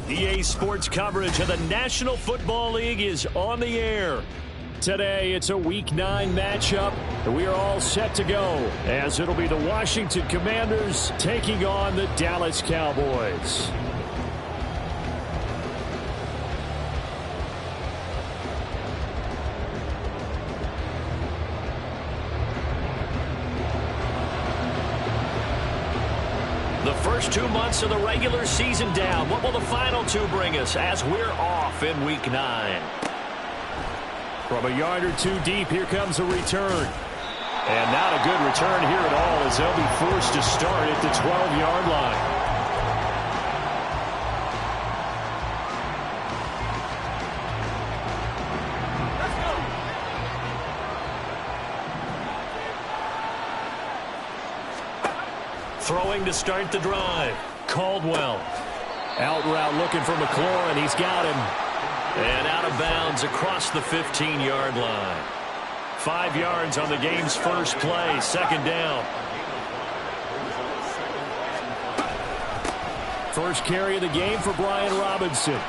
EA Sports coverage of the National Football League is on the air. Today, it's a Week 9 matchup, and we are all set to go, as it'll be the Washington Commanders taking on the Dallas Cowboys. The first 2 months of the regular season down. What will the final 2 bring us as we're off in Week 9? From a yard or 2 deep, here comes a return. And not a good return here at all, as they'll be forced to start at the 12-yard line. Throwing to start the drive. Caldwell. Out route looking for McLaurin. He's got him. And out of bounds across the 15-yard line. 5 yards on the game's first play. Second down. First carry of the game for Brian Robinson.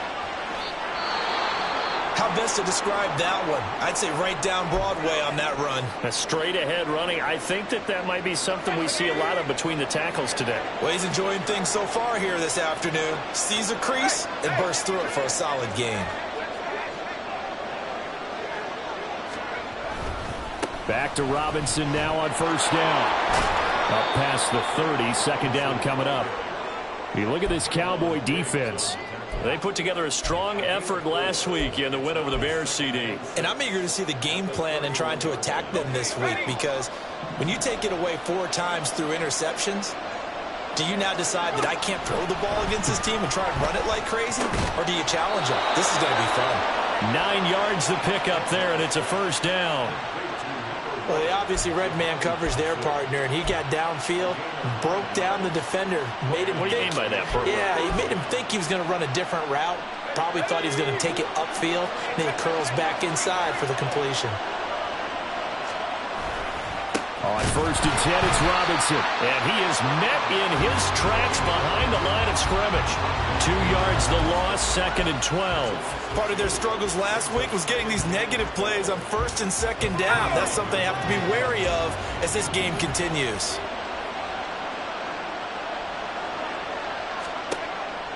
How best to describe that one? I'd say right down Broadway on that run. A straight-ahead running. I think that might be something we see a lot of between the tackles today. Well, he's enjoying things so far here this afternoon. Sees a crease and bursts through it for a solid gain. Back to Robinson now on first down. Up past the 30, second down coming up. You look at this Cowboy defense. They put together a strong effort last week in the win over the Bears, CD. And I'm eager to see the game plan and trying to attack them this week, because when you take it away 4 times through interceptions, do you now decide that I can't throw the ball against this team and try and run it like crazy? Or do you challenge them? This is going to be fun. 9 yards the pickup there, and it's a first down. Well, they obviously read man coverage their partner, and he got downfield, broke down the defender, made him What do you mean by that, Purple? Yeah, he made him think he was going to run a different route. Probably thought he was going to take it upfield, then he curls back inside for the completion. On first and 10, it's Robinson, and he is met in his tracks behind the line of scrimmage. 2 yards the loss, second and 12. Part of their struggles last week was getting these negative plays on first and second down. That's something they have to be wary of as this game continues.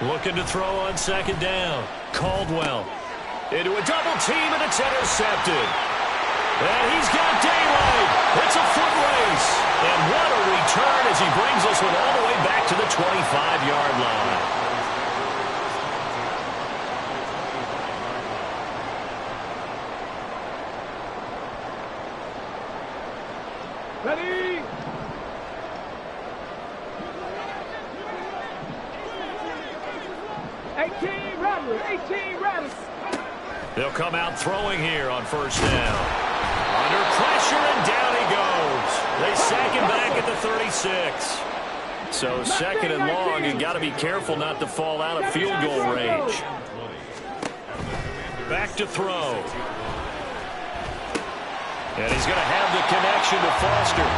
Looking to throw on second down. Caldwell into a double team, and it's intercepted. And he's got daylight. It's a foot race. And what a return as he brings us one all the way back to the 25-yard line. Ready? They'll come out throwing here on first down. Under pressure, and down he goes. They sack him back at the 36. So second and long, you got to be careful not to fall out of field goal range. Back to throw. And he's going to have the connection to Foster.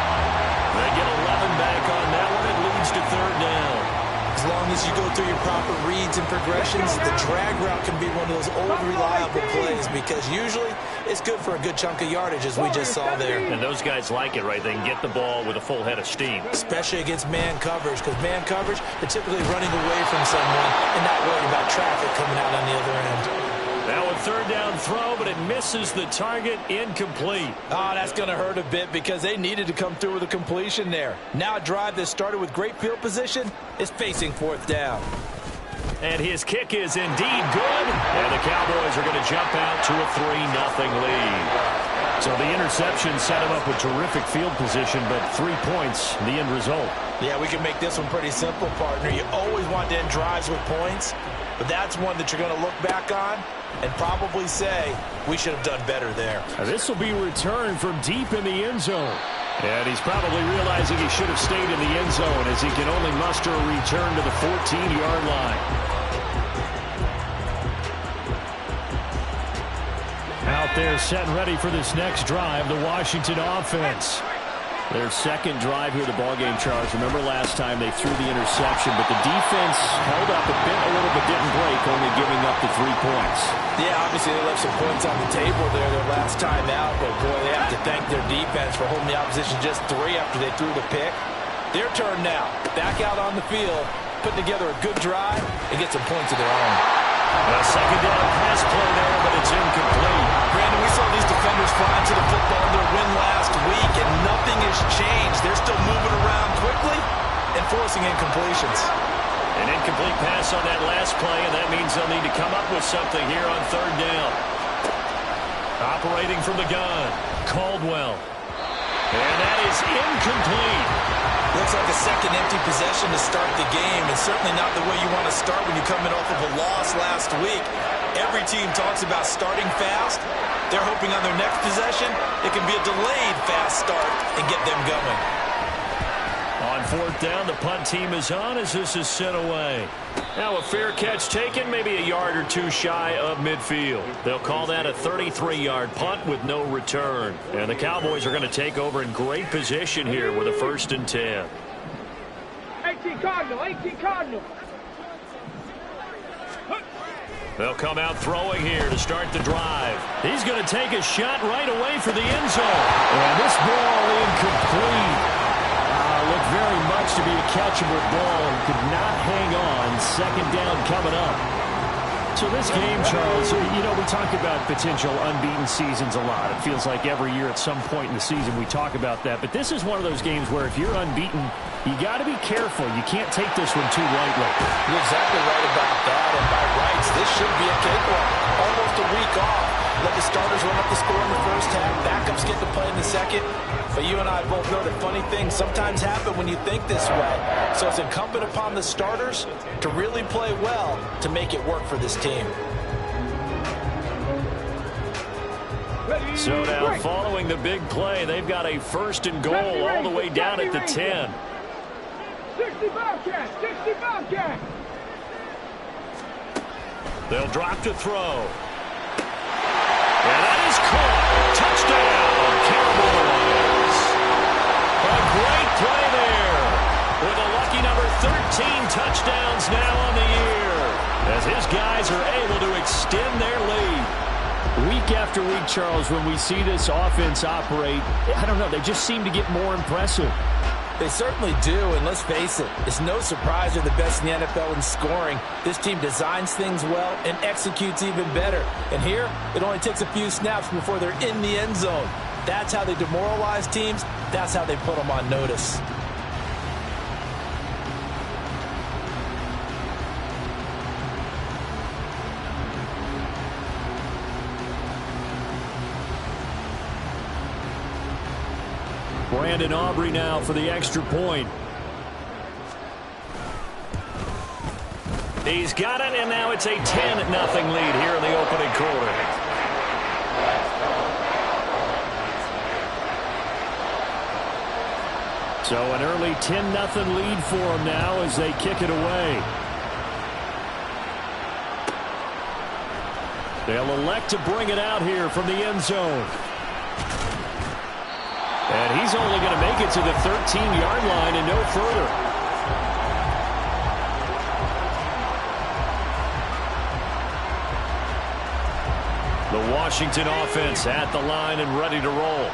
They get 11 back on that one. It leads to third down. As long as you go through your proper reads and progressions, the drag route can be one of those old reliable plays, because usually it's good for a good chunk of yardage, as we just saw there. And those guys like it, right? They can get the ball with a full head of steam. Especially against man coverage, because man coverage, they're typically running away from someone and not worried about traffic coming out on the other end. Now a third down throw, but it misses the target, incomplete. Oh, that's going to hurt a bit, because they needed to come through with a completion there. Now a drive that started with great field position is facing fourth down. And his kick is indeed good. And the Cowboys are going to jump out to a 3-0 lead. So the interception set him up with terrific field position, but 3 points, the end result. Yeah, we can make this one pretty simple, partner. You always want to end drives with points, but that's one that you're going to look back on and probably say, we should have done better there. This will be returned from deep in the end zone. And he's probably realizing he should have stayed in the end zone, as he can only muster a return to the 14-yard line. Out there set and ready for this next drive, the Washington offense. Their second drive here, the ballgame, Charles. Remember last time they threw the interception, but the defense held up a little bit, didn't break, only giving up the 3 points. Yeah, obviously they left some points on the table there their last time out, but boy, they have to thank their defense for holding the opposition just 3 after they threw the pick. Their turn now. Back out on the field, put together a good drive, and get some points of their own. A second down pass play there, but it's incomplete. Brandon, we saw these defenders flying to the football in their win last week, and nothing has changed. They're still moving around quickly and forcing incompletions. An incomplete pass on that last play, and that means they'll need to come up with something here on third down. Operating from the gun, Caldwell. And that is incomplete. Looks like a second empty possession to start the game, and certainly not the way you want to start when you're coming off of a loss last week. Every team talks about starting fast. They're hoping on their next possession it can be a delayed fast start and get them going. On fourth down, the punt team is on as this is sent away. Now a fair catch taken, maybe a yard or 2 shy of midfield. They'll call that a 33-yard punt with no return. And the Cowboys are going to take over in great position here with a 1st and 10. 18 Cardinal. They'll come out throwing here to start the drive. He's going to take a shot right away for the end zone. And this ball incomplete. Looked very much to be a catchable ball and could not hang on. Second down coming up. So this game, Charles, you know, we talk about potential unbeaten seasons a lot. It feels like every year at some point in the season we talk about that. But this is one of those games where if you're unbeaten, you got to be careful. You can't take this one too lightly. You're exactly right about that. And by rights, this should be a cakewalk. Almost a week off. Let the starters run up the score in the first half. Backups get to play in the second. But you and I both know that funny things sometimes happen when you think this way. So it's incumbent upon the starters to really play well to make it work for this team. So now following the big play, they've got a 1st and goal all the way down at the 10. 60 Bobcat. They'll drop to throw. And that is caught. Touchdown, Cowboys. A great play there. With a lucky number 13 touchdowns now on the year. As his guys are able to extend their lead. Week after week, Charles, when we see this offense operate, I don't know, they just seem to get more impressive. They certainly do, and let's face it, it's no surprise they're the best in the NFL in scoring. This team designs things well and executes even better. And here, it only takes a few snaps before they're in the end zone. That's how they demoralize teams. That's how they put them on notice. Brandon Aubrey now for the extra point. He's got it, and now it's a 10-0 lead here in the opening quarter. So an early 10-0 lead for them now as they kick it away. They'll elect to bring it out here from the end zone. And he's only going to make it to the 13-yard line and no further. The Washington offense at the line and ready to roll.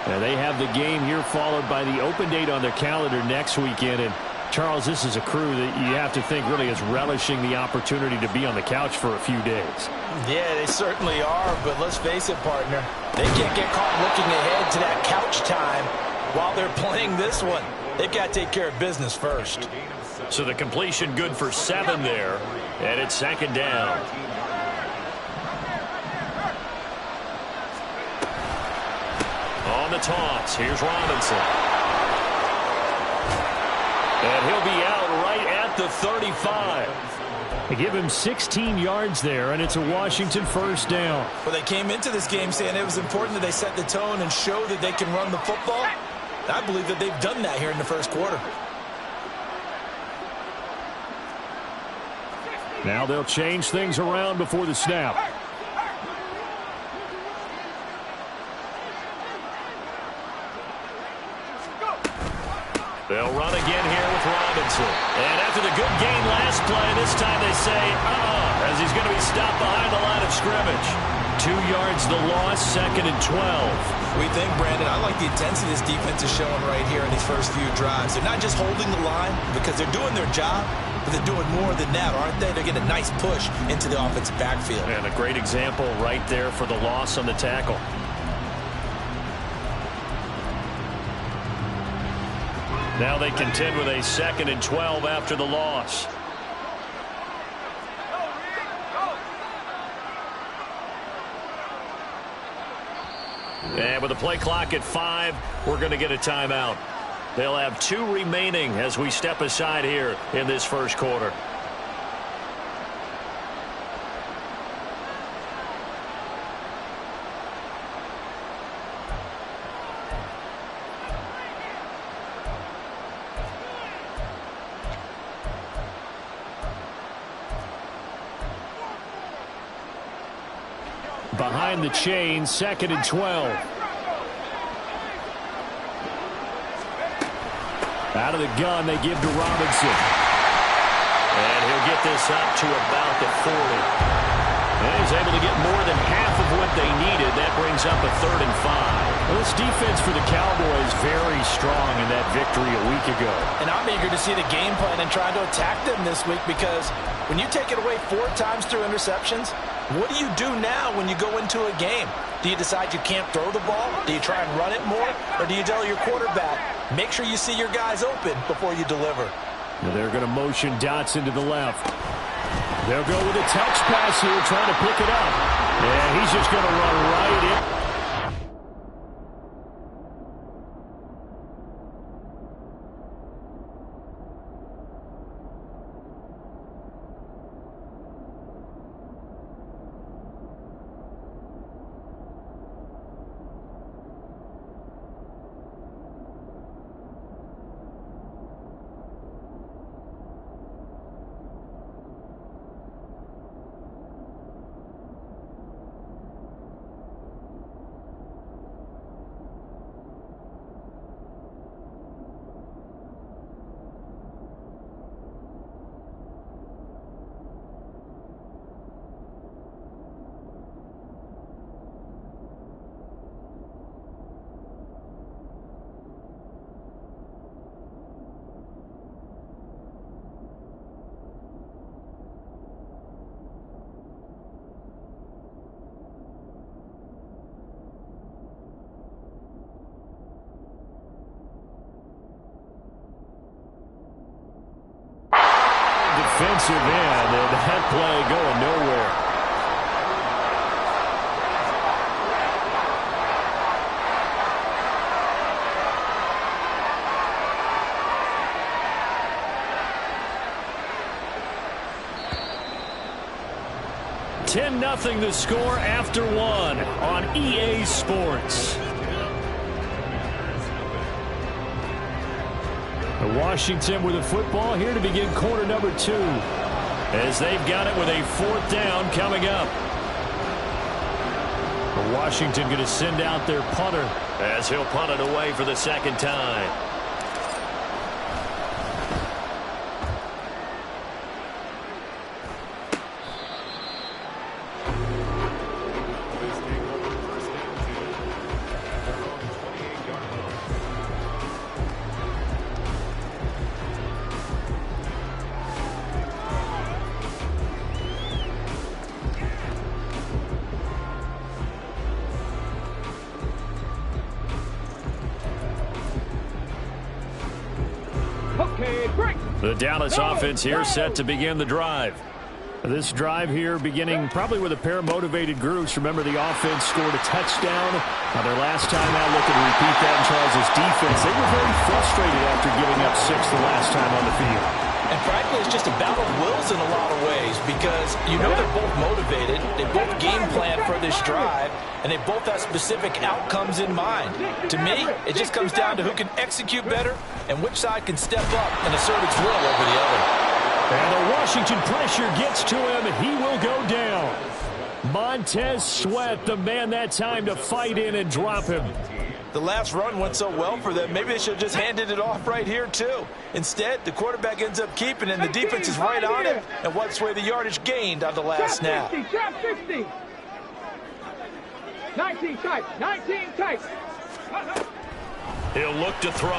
And they have the game here followed by the open date on their calendar next weekend. And Charles, this is a crew that you have to think really is relishing the opportunity to be on the couch for a few days. Yeah, they certainly are, but let's face it, partner. They can't get caught looking ahead to that couch time while they're playing this one. They've got to take care of business first. So the completion good for 7 there, and it's 2nd down. On the toss, here's Robinson. And he'll be out right at the 35. They give him 16 yards there, and it's a Washington 1st down. Well, they came into this game saying it was important that they set the tone and show that they can run the football. I believe that they've done that here in the first quarter. Now they'll change things around before the snap. They'll run again here with Robinson. And after the good gain last play, this time they say, as he's going to be stopped behind the line of scrimmage. 2 yards the loss, 2nd and 12. We think, Brandon, I like the intensity this defense is showing right here in these first few drives. They're not just holding the line because they're doing their job, but they're doing more than that, aren't they? They're getting a nice push into the offensive backfield. And a great example right there for the loss on the tackle. Now they contend with a 2nd and 12 after the loss. And with the play clock at 5, we're going to get a timeout. They'll have 2 remaining as we step aside here in this first quarter. Behind the chain, 2nd and 12. Out of the gun, they give to Robinson. And he'll get this up to about the 40. And he's able to get more than half of what they needed. That brings up a 3rd and 5. Well, this defense for the Cowboys very strong in that victory a week ago. And I'm eager to see the game plan and try to attack them this week because when you take it away 4 times through interceptions, what do you do now when you go into a game? Do you decide you can't throw the ball? Do you try and run it more? Or do you tell your quarterback, make sure you see your guys open before you deliver? Well, they're going to motion Dotson to the left. They'll go with a touch pass here, trying to pick it up. And he's just going to run right in. Defensive end, and that play going nowhere. $10-0 the score after 1 on EA Sports. Washington with the football here to begin quarter number 2 as they've got it with a 4th down coming up. Washington going to send out their punter as he'll punt it away for the 2nd time. The Dallas offense here set to begin the drive. This drive here beginning probably with a pair of motivated groups. Remember, the offense scored a touchdown. Their last time out, looking to repeat that in Charles' defense. They were very frustrated after giving up 6 the last time on the field. And frankly, it's just a battle of wills in a lot of ways because you know they're both motivated. They both game plan for this drive, and they both have specific outcomes in mind. To me, it just comes down to who can execute better and which side can step up and assert its will over the other. And the Washington pressure gets to him, and he will go down. Montez Sweat, the man that time to fight in and drop him. The last run went so well for them, maybe they should have just handed it off right here, too. Instead, the quarterback ends up keeping it, and the defense is right on it and wipes away the yardage gained on the last snap. 60. 19 tight. 19 tight. He'll look to throw.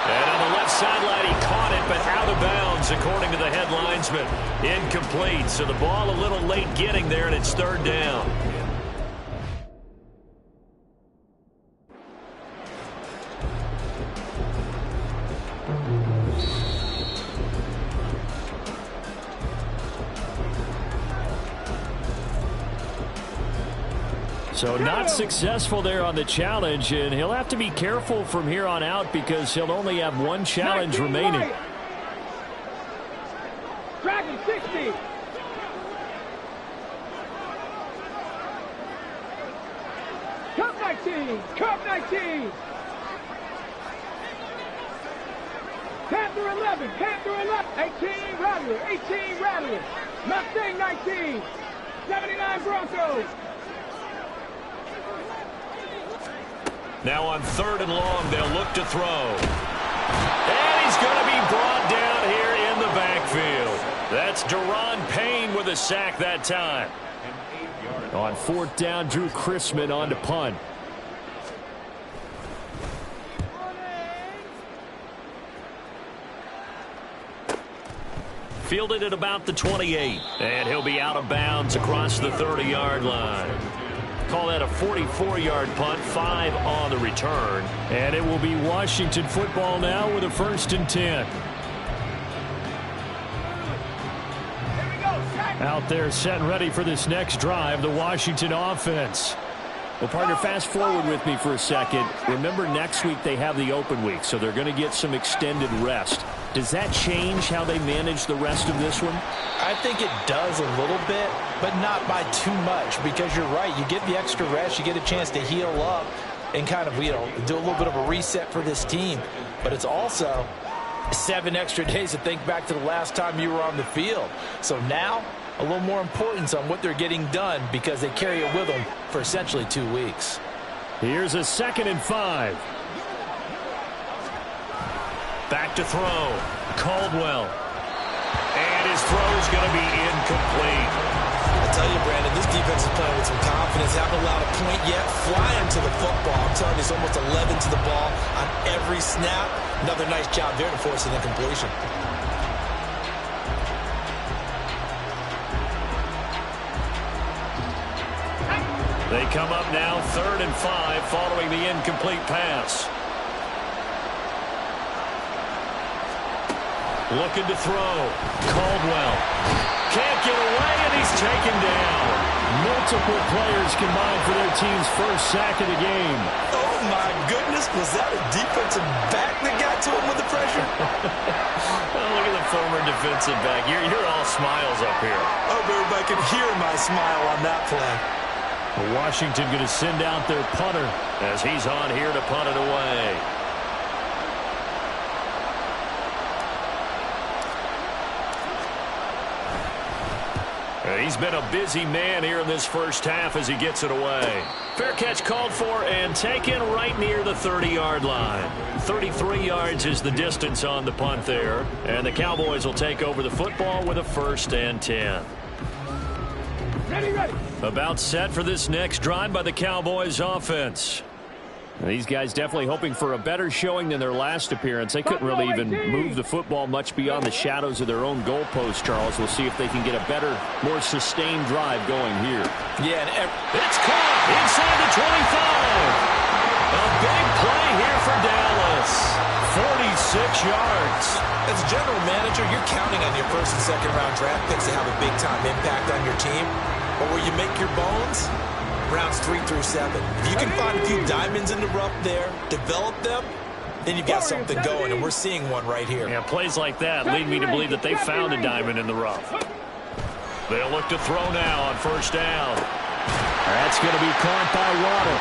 And on the left sideline, he caught it, but out of bounds, according to the head linesman. Incomplete, so the ball a little late getting there, and it's third down. So not successful there on the challenge, and he'll have to be careful from here on out because he'll only have one challenge remaining. Dragon 60. Cup 19. Cup 19. Panther 11. Panther 11. 18 Rattler. 18 Rattler. Mustang 19. 79 Broncos. Now on 3rd and long, they'll look to throw. And he's going to be brought down here in the backfield. That's Deron Payne with a sack that time. On 4th down, Drew Chrisman on to punt. Fielded at about the 28. And he'll be out of bounds across the 30-yard line. Call that a 44-yard punt, 5 on the return. And it will be Washington football now with a 1st and 10. Out there set and ready for this next drive, the Washington offense. Well, partner, fast forward with me for a second. Remember, next week they have the open week, so they're going to get some extended rest. Does that change how they manage the rest of this one? I think it does a little bit, but not by too much, because you're right. You get the extra rest. You get a chance to heal up and kind of, do a little bit of a reset for this team. But it's also 7 extra days to think back to the last time you were on the field. So now, a little more importance on what they're getting done because they carry it with them for essentially 2 weeks. Here's a 2nd and 5. Back to throw. Caldwell. And his throw's going to be incomplete. I tell you, Brandon, this defense is playing with some confidence. Haven't allowed a point yet. Flying to the football. I'm telling you, it's almost 11 to the ball on every snap. Another nice job there to force an incompletion. They come up now 3rd and 5 following the incomplete pass. Looking to throw. Caldwell. Can't get away, and he's taken down. Multiple players combined for their team's first sack of the game. Oh, my goodness. Was that a defensive back that got to him with the pressure? Oh, look at the former defensive back. You're all smiles up here. I hope everybody can hear my smile on that play. Washington going to send out their punter as he's on here to punt it away. He's been a busy man here in this first half as he gets it away. Fair catch called for and taken right near the 30-yard line. 33 yards is the distance on the punt there. And the Cowboys will take over the football with a 1st and 10. Ready. About set for this next drive by the Cowboys offense. These guys definitely hoping for a better showing than their last appearance. They couldn't really even move the football much beyond the shadows of their own goalpost, Charles. We'll see if they can get a better, more sustained drive going here. Yeah, and it's caught inside the 25. A big play here for Dallas. 46 yards. As a general manager, you're counting on your 1st and 2nd round draft picks to have a big-time impact on your team. But where you make your bones, rounds 3 through 7. If you can find a few diamonds in the rough there, develop them, then you've got something going, and we're seeing one right here. Yeah, plays like that lead me to believe that they found a diamond in the rough. They'll look to throw now on 1st down. That's going to be caught by Waddle.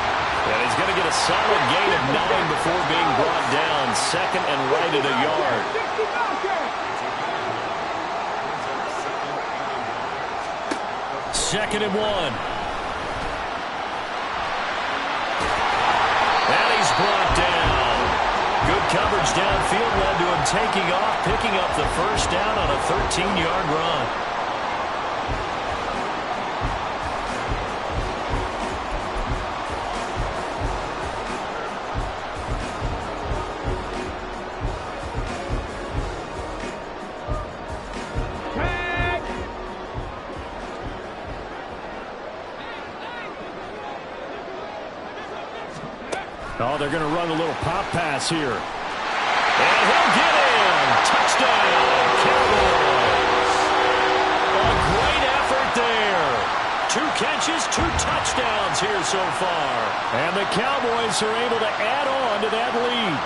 And he's going to get a solid gain of 9 before being brought down. 2nd and right at a yard. 2nd and 1. coverage downfield led to him taking off, picking up the first down on a 13-yard run. Oh, they're going to run a little pop pass here. And he'll get in. Touchdown, Cowboys. A great effort there. 2 catches, 2 touchdowns here so far. And the Cowboys are able to add on to that lead.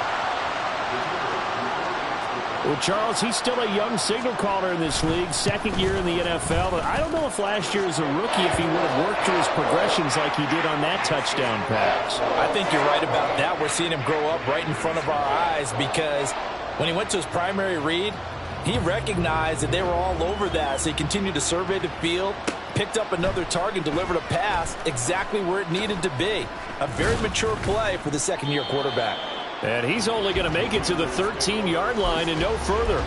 Well, Charles, he's still a young signal caller in this league, 2nd year in the NFL. But I don't know if last year as a rookie, if he would have worked through his progressions like he did on that touchdown pass. I think you're right about that. We're seeing him grow up right in front of our eyes because when he went to his primary read, he recognized that they were all over that. So he continued to survey the field, picked up another target, delivered a pass exactly where it needed to be. A very mature play for the 2nd-year quarterback. And he's only going to make it to the 13-yard line and no further.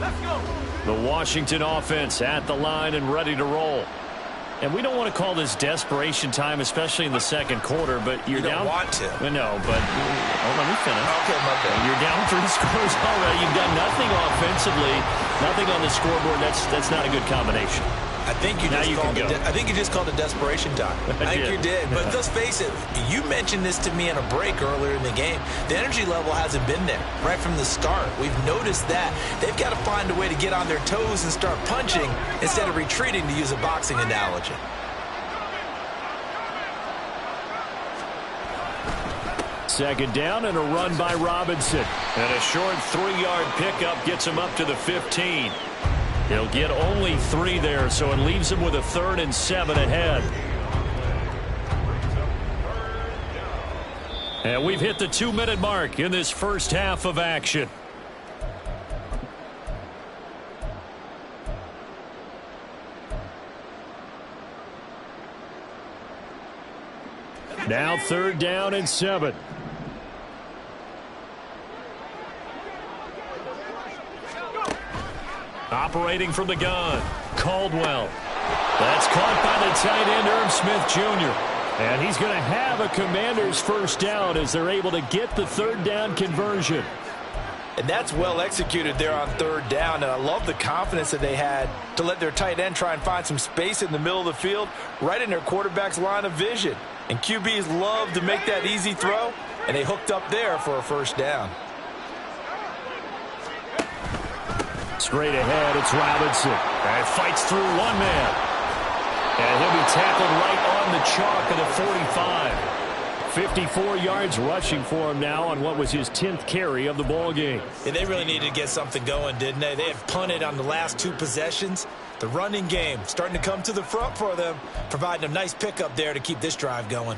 Let's go. The Washington offense at the line and ready to roll. And we don't want to call this desperation time, especially in the 2nd quarter, but you're down. You don't want to. No, but let me finish. Okay, my bad. You're down 3 scores already. You've done nothing offensively, nothing on the scoreboard. That's not a good combination. I think you just called it desperation time. I think you did. But let's face it, you mentioned this to me in a break earlier in the game. The energy level hasn't been there right from the start. We've noticed that. They've got to find a way to get on their toes and start punching instead of retreating, to use a boxing analogy. Second down and a run by Robinson. And a short 3-yard pickup gets him up to the 15. He'll get only 3 there, so it leaves him with a 3rd and 7 ahead. And we've hit the 2-minute mark in this first half of action. Now 3rd down and 7. Operating from the gun, Caldwell. That's caught by the tight end, Irv Smith Jr. And he's going to have a Commanders first down as they're able to get the 3rd down conversion. And that's well executed there on 3rd down. And I love the confidence that they had to let their tight end try and find some space in the middle of the field, right in their quarterback's line of vision. And QBs love to make that easy throw, and they hooked up there for a first down. Straight ahead, it's Robinson. And fights through 1 man. And he'll be tackled right on the chalk at the 45. 54 yards rushing for him now on what was his 10th carry of the ball game. Yeah, they really needed to get something going, didn't they? They had punted on the last 2 possessions. The running game starting to come to the front for them, providing a nice pickup there to keep this drive going.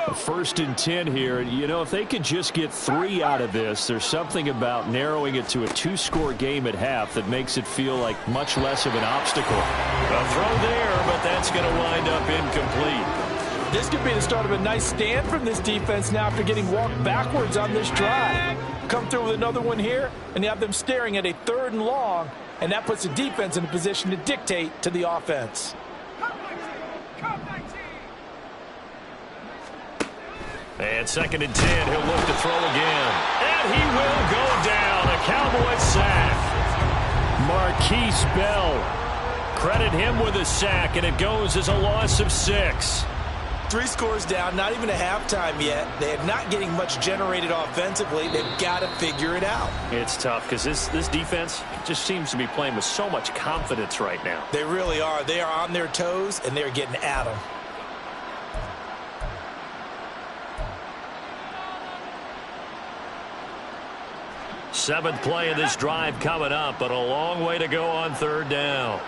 1st and 10 here. You know, if they could just get 3 out of this, there's something about narrowing it to a 2-score game at half that makes it feel like much less of an obstacle. A throw there, but that's going to wind up incomplete. This could be the start of a nice stand from this defense now after getting walked backwards on this drive. Come through with another one here, and you have them staring at a 3rd and long, and that puts the defense in a position to dictate to the offense. And 2nd and 10, he'll look to throw again. And he will go down. A Cowboys sack. Marquise Bell. Credit him with a sack, and it goes as a loss of 6. 3 scores down, not even a halftime yet. They are not getting much generated offensively. They've got to figure it out. It's tough because this defense just seems to be playing with so much confidence right now. They really are. They are on their toes, and they're getting at them. Seventh play of this drive coming up, but a long way to go on 3rd down.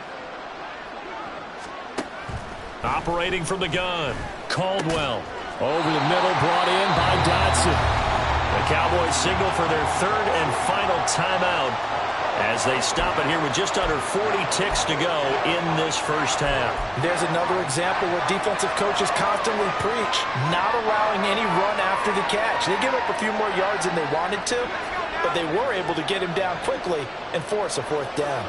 Operating from the gun, Caldwell. Over the middle, brought in by Dotson. The Cowboys signal for their 3rd and final timeout as they stop it here with just under 40 ticks to go in this first half. There's another example where defensive coaches constantly preach not allowing any run after the catch. They give up a few more yards than they wanted to, but they were able to get him down quickly and force a fourth down.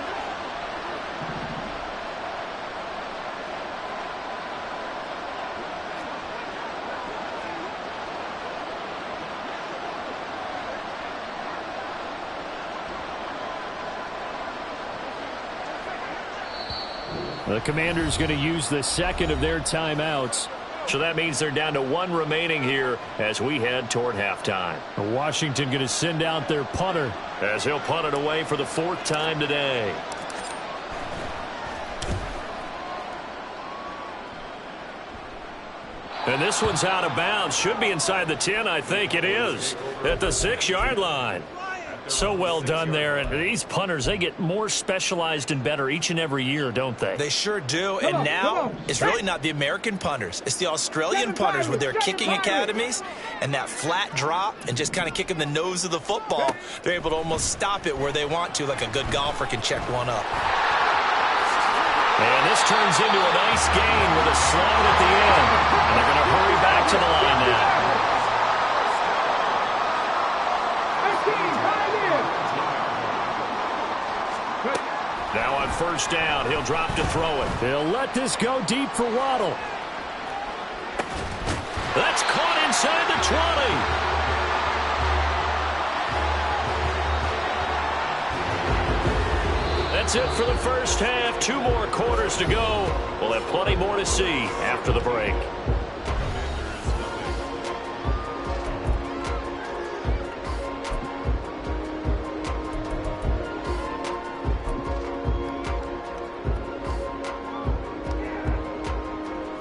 The Commanders going to use the second of their timeouts. So that means they're down to one remaining here as we head toward halftime. Washington going to send out their punter as he'll punt it away for the fourth time today. And this one's out of bounds. Should be inside the 10, I think it is, at the 6-yard line. So well done there. And these punters, they get more specialized and better each and every year, don't they? They sure do. And now it's really not the American punters. It's the Australian punters with their kicking academies and that flat drop and just kind of kicking the nose of the football. They're able to almost stop it where they want to, like a good golfer can check one up. And this turns into a nice gain with a slide at the end. And they're going to hurry back to the line now. Now on first down, he'll drop to throw it. He'll let this go deep for Waddle. That's caught inside the 20. That's it for the first half. 2 more quarters to go. We'll have plenty more to see after the break.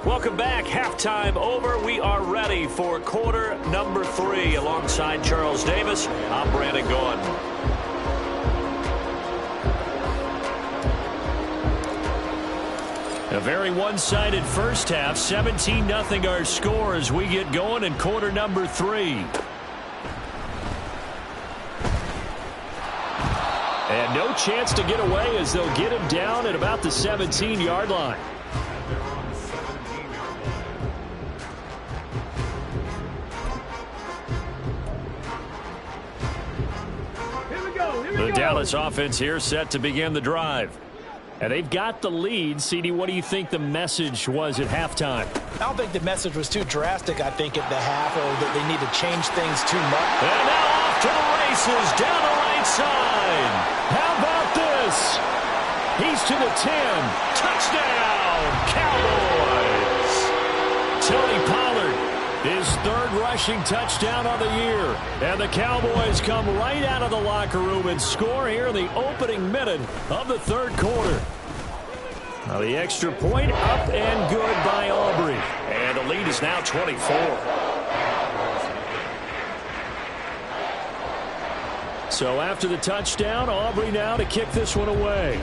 Welcome back. Halftime over. We are ready for quarter number 3. Alongside Charles Davis, I'm Brandon Gaudin. A very one-sided first half. 17-0 our score as we get going in quarter number 3. And no chance to get away as they'll get him down at about the 17-yard line. The Dallas offense here set to begin the drive. And they've got the lead. CD, what do you think the message was at halftime? I don't think the message was too drastic, I think, at the half, or that they need to change things too much. And now off to the races down the right side. How about this? He's to the 10. Touchdown, Cowboys. Tony Pollard, his 3rd rushing touchdown of the year. And the Cowboys come right out of the locker room and score here in the opening minute of the 3rd quarter. Now the extra point up and good by Aubrey. And the lead is now 24. So after the touchdown, Aubrey now to kick this one away.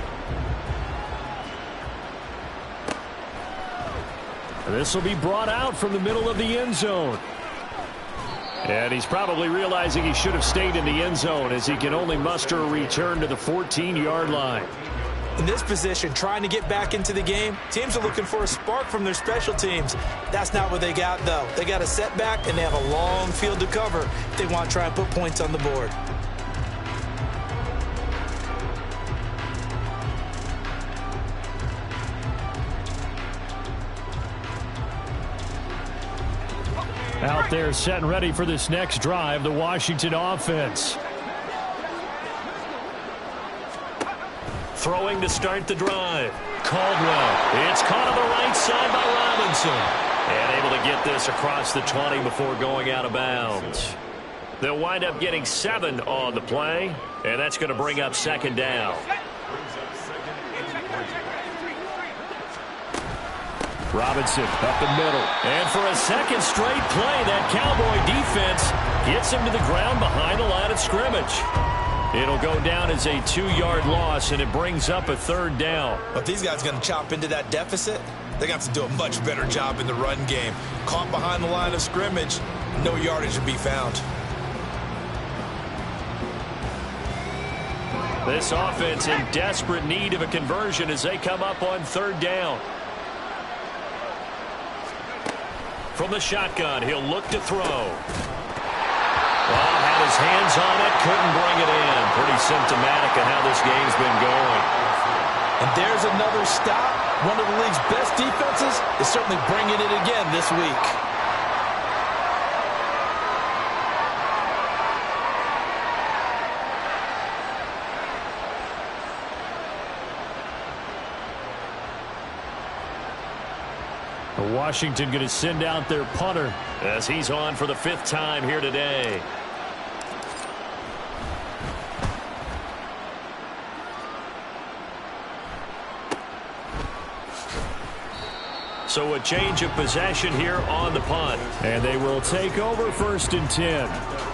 This will be brought out from the middle of the end zone. And he's probably realizing he should have stayed in the end zone as he can only muster a return to the 14-yard line. In this position, trying to get back into the game, teams are looking for a spark from their special teams. That's not what they got, though. They got a setback, and they have a long field to cover if they want to try and put points on the board. Out there set and ready for this next drive, the Washington offense. Throwing to start the drive. Caldwell. It's caught on the right side by Robinson. And able to get this across the 20 before going out of bounds. They'll wind up getting 7 on the play, and that's going to bring up 2nd down. Robinson up the middle. And for a second straight play, that Cowboy defense gets him to the ground behind the line of scrimmage. It'll go down as a 2-yard loss, and it brings up a 3rd down. But these guys are going to chop into that deficit. They're going to have to do a much better job in the run game. Caught behind the line of scrimmage, no yardage to be found. This offense in desperate need of a conversion as they come up on third down. From the shotgun, he'll look to throw. Well, had his hands on it, couldn't bring it in. Pretty symptomatic of how this game's been going. And there's another stop. One of the league's best defenses is certainly bringing it again this week. Washington going to send out their punter as he's on for the 5th time here today. So a change of possession here on the punt. And they will take over 1st and 10.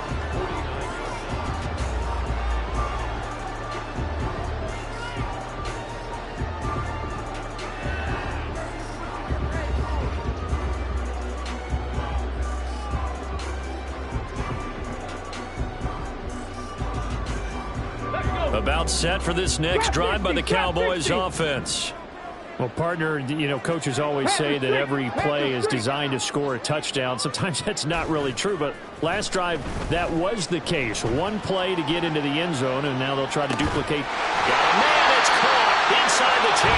About set for this next drive by the Cowboys offense. Well, partner, you know, coaches always say that every play is designed to score a touchdown. Sometimes that's not really true, but last drive, that was the case. One play to get into the end zone, and now they'll try to duplicate. Got a man, it's caught inside the 10.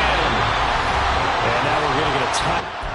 And now we're going to get a tie.